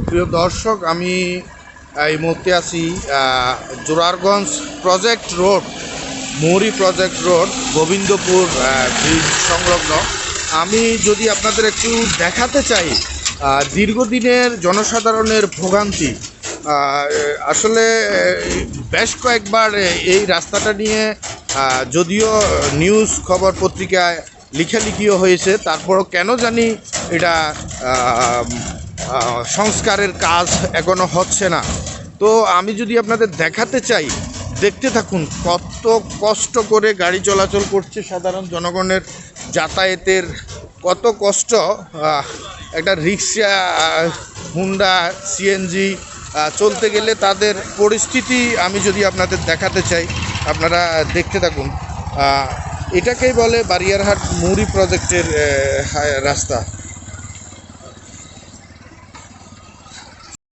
প্রিয় দর্শক, আমি এই মুহূর্তে আছি জোরারগঞ্জ প্রজেক্ট রোড, মৌরি প্রজেক্ট রোড, গোবিন্দপুর ব্রিজ সংলগ্ন। আমি যদি আপনাদের একটু দেখাতে চাই দীর্ঘদিনের জনসাধারণের ভোগান্তি। আসলে বেশ কয়েকবার এই রাস্তাটা নিয়ে যদিও নিউজ খবর পত্রিকায় লিখালিখিও হয়েছে, তারপরও কেন জানি এটা সংস্কারের কাজ এখনও হচ্ছে না। তো আমি যদি আপনাদের দেখাতে চাই, দেখতে থাকুন কত কষ্ট করে গাড়ি চলাচল করছে, সাধারণ জনগণের যাতায়াতের কত কষ্ট। একটা রিক্সা, হুন্ডা, সিএনজি চলতে গেলে তাদের পরিস্থিতি আমি যদি আপনাদের দেখাতে চাই, আপনারা দেখতে থাকুন। এটাকেই বলে বারিয়ারহাট মৌরি প্রজেক্টের রাস্তা।